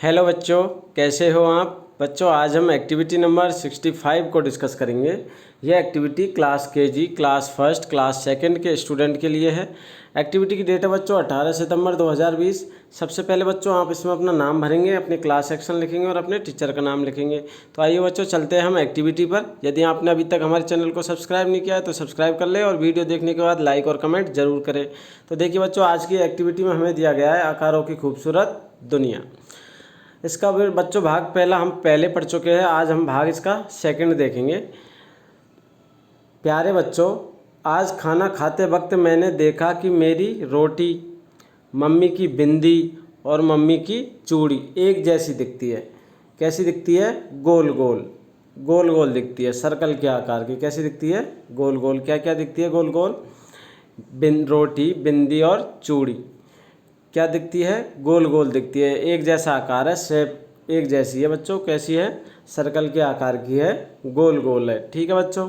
Hello बच्चों, कैसे हो आप बच्चों। आज हम एक्टिविटी नंबर 65 को डिस्कस करेंगे। यह activity class KG, class first, class second के स्टूडेंट के लिए है। एक्टिविटी की डेट है बच्चों 18 सितंबर 2020। सबसे पहले बच्चों आप इसमें अपना नाम भरेंगे, अपने क्लास सेक्शन लिखेंगे और अपने टीचर का नाम लिखेंगे। तो आइए बच्चों चलते हैं हम एक्टिविटी पर। यदि आपने अभी तक हमारे चैनल को सब्सक्राइब नहीं किया है तो सब्सक्राइब कर ले और वीडियो देखने के बाद लाइक और कमेंट जरूर करें। तो देखिए बच्चों, आज की एक्टिविटी में हमें दिया गया है आकारों की खूबसूरत दुनिया। इसका फिर बच्चों भाग पहला हम पहले पढ़ चुके हैं, आज हम भाग इसका सेकंड देखेंगे। प्यारे बच्चों, आज खाना खाते वक्त मैंने देखा कि मेरी रोटी, मम्मी की बिंदी और मम्मी की चूड़ी एक जैसी दिखती है। कैसी दिखती है? गोल गोल, गोल गोल दिखती है, सर्कल के आकार की। कैसी दिखती है? गोल गोल। क्या क्या दिखती है? गोल गोल। रोटी, बिंदी और चूड़ी क्या दिखती है? गोल गोल दिखती है। एक जैसा आकार है, शेप एक जैसी है बच्चों। कैसी है? सर्कल के आकार की है, गोल गोल है। ठीक है बच्चों,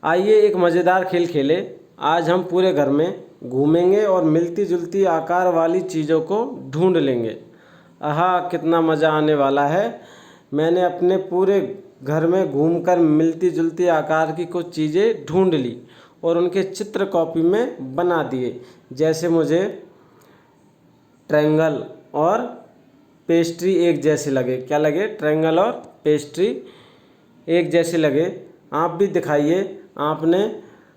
आइए एक मज़ेदार खेल खेले। आज हम पूरे घर में घूमेंगे और मिलती जुलती आकार वाली चीज़ों को ढूंढ लेंगे। आहा, कितना मज़ा आने वाला है। मैंने अपने पूरे घर में घूमकर मिलती जुलती आकार की कुछ चीज़ें ढूंढ ली और उनके चित्र कॉपी में बना दिए। जैसे मुझे ट्रायंगल और पेस्ट्री एक जैसे लगे। क्या लगे? ट्रायंगल और पेस्ट्री एक जैसे लगे। आप भी दिखाइए, आपने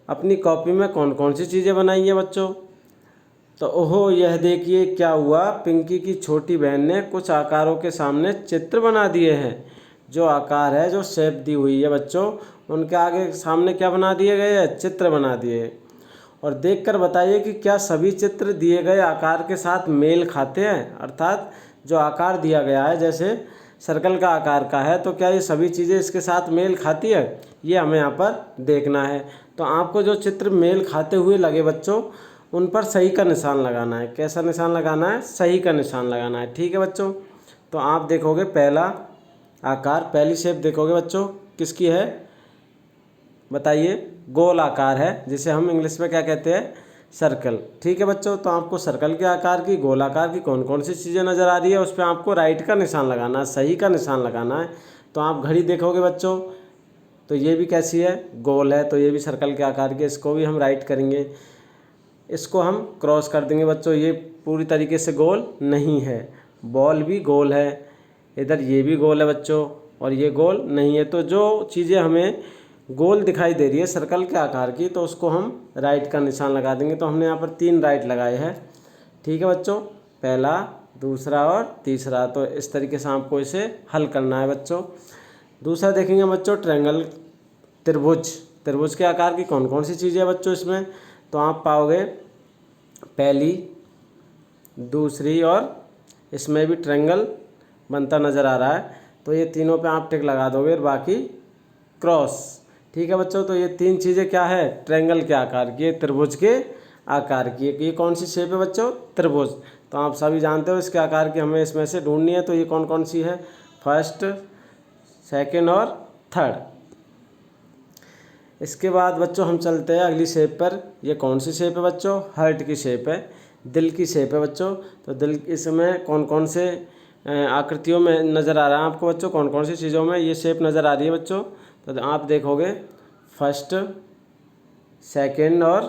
अपनी कॉपी में कौन कौन सी चीज़ें बनाई हैं बच्चों। तो ओहो, यह देखिए क्या हुआ, पिंकी की छोटी बहन ने कुछ आकारों के सामने चित्र बना दिए हैं। जो आकार है, जो शेप दी हुई है बच्चों, उनके आगे सामने क्या बना दिए गए हैं? चित्र बना दिए। और देखकर बताइए कि क्या सभी चित्र दिए गए आकार के साथ मेल खाते हैं। अर्थात जो आकार दिया गया है, जैसे सर्कल का आकार का है, तो क्या ये सभी चीज़ें इसके साथ मेल खाती है? ये हमें यहाँ पर देखना है। तो आपको जो चित्र मेल खाते हुए लगे बच्चों, उन पर सही का निशान लगाना है। कैसा निशान लगाना है? सही का निशान लगाना है। ठीक है बच्चों, तो आप देखोगे पहला आकार, पहली शेप देखोगे बच्चों, किसकी है? बताइए। गोल आकार है, जिसे हम इंग्लिश में क्या कहते हैं? सर्कल। ठीक है बच्चों, तो आपको सर्कल के आकार की, गोल आकार की कौन कौन सी चीज़ें नज़र आ रही है, उस पर आपको राइट का निशान लगाना है, सही का निशान लगाना है। तो आप घड़ी देखोगे बच्चों, तो ये भी कैसी है? गोल है, तो ये भी सर्कल के आकार की, इसको भी हम राइट करेंगे। इसको हम क्रॉस कर देंगे बच्चों, ये पूरी तरीके से गोल नहीं है। बॉल भी गोल है, इधर ये भी गोल है बच्चों, और ये गोल नहीं है। तो जो चीज़ें हमें गोल दिखाई दे रही है सर्कल के आकार की, तो उसको हम राइट का निशान लगा देंगे। तो हमने यहाँ पर 3 राइट लगाए हैं। ठीक है बच्चों, पहला, दूसरा और तीसरा। तो इस तरीके से आपको इसे हल करना है बच्चों। दूसरा देखेंगे बच्चों, ट्रायंगल, त्रिभुज। त्रिभुज के आकार की कौन कौन सी चीज़ें हैं बच्चों इसमें? तो आप पाओगे पहली, दूसरी और इसमें भी ट्रायंगल बनता नज़र आ रहा है। तो ये तीनों पे आप टिक लगा दोगे और बाकी क्रॉस। ठीक है बच्चों, तो ये 3 चीज़ें क्या है? ट्रायंगल के आकार की, त्रिभुज के आकार की। ये कौन सी शेप है बच्चों? त्रिभुज। तो आप सभी जानते हो इसके आकार की हमें इसमें से ढूंढनी है। तो ये कौन कौन सी है? फर्स्ट, सेकंड और थर्ड। इसके बाद बच्चों हम चलते हैं अगली शेप पर। ये कौन सी शेप है बच्चों? हार्ट की शेप है, दिल की शेप है बच्चों। तो दिल, इसमें कौन कौन से आकृतियों में नज़र आ रहा है आपको बच्चों? कौन कौन सी चीज़ों में ये शेप नज़र आ रही है बच्चों? तो आप देखोगे फर्स्ट, सेकंड और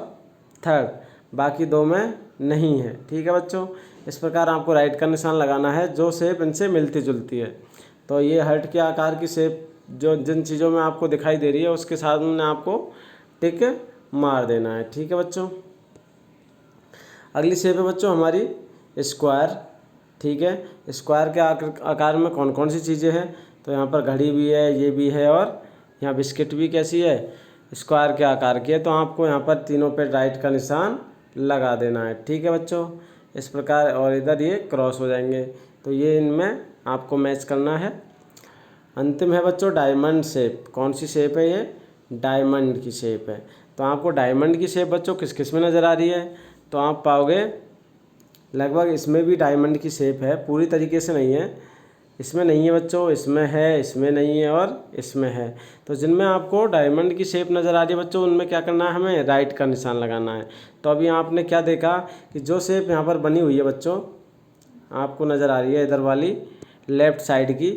थर्ड, बाकी 2 में नहीं है। ठीक है बच्चों, इस प्रकार आपको राइट का निशान लगाना है जो शेप इनसे मिलती जुलती है। तो ये हार्ट के आकार की शेप जो जिन चीज़ों में आपको दिखाई दे रही है, उसके साथ में आपको टिक मार देना है। ठीक है बच्चों, अगली शेप है बच्चों हमारी स्क्वायर। ठीक है, स्क्वायर के आकार में कौन कौन सी चीज़ें हैं? तो यहाँ पर घड़ी भी है, ये भी है, और यहाँ बिस्किट भी कैसी है? स्क्वायर के आकार की है। तो आपको यहाँ पर तीनों पे राइट का निशान लगा देना है। ठीक है बच्चों, इस प्रकार, और इधर ये क्रॉस हो जाएंगे। तो ये इनमें आपको मैच करना है। अंतिम है बच्चों डायमंड शेप। कौन सी शेप है ये? डायमंड की शेप है। तो आपको डायमंड की शेप बच्चों किस किस में नज़र आ रही है? तो आप पाओगे लगभग इसमें भी डायमंड की शेप है, पूरी तरीके से नहीं है। इसमें नहीं है बच्चों, इसमें है, इसमें नहीं है और इसमें है। तो जिनमें आपको डायमंड की शेप नज़र आ रही है बच्चों, उनमें क्या करना है? हमें राइट का निशान लगाना है। तो अभी आपने क्या देखा कि जो शेप यहाँ पर बनी हुई है बच्चों, आपको नज़र आ रही है इधर वाली लेफ़्ट साइड की,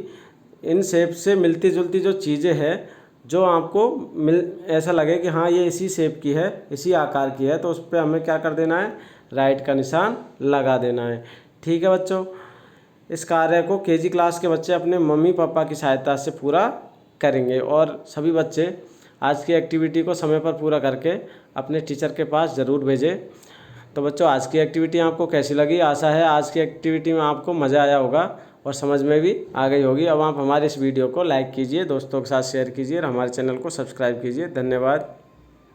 इन शेप से मिलती जुलती जो चीज़ें हैं, जो आपको ऐसा लगे कि हाँ ये इसी शेप की है, इसी आकार की है, तो उस पर हमें क्या कर देना है, राइट का निशान लगा देना है। ठीक है बच्चों, इस कार्य को केजी क्लास के बच्चे अपने मम्मी पापा की सहायता से पूरा करेंगे और सभी बच्चे आज की एक्टिविटी को समय पर पूरा करके अपने टीचर के पास ज़रूर भेजें। तो बच्चों, आज की एक्टिविटी आपको कैसी लगी? आशा है आज की एक्टिविटी में आपको मज़ा आया होगा और समझ में भी आ गई होगी। अब आप हमारे इस वीडियो को लाइक कीजिए, दोस्तों के साथ शेयर कीजिए और हमारे चैनल को सब्सक्राइब कीजिए। धन्यवाद।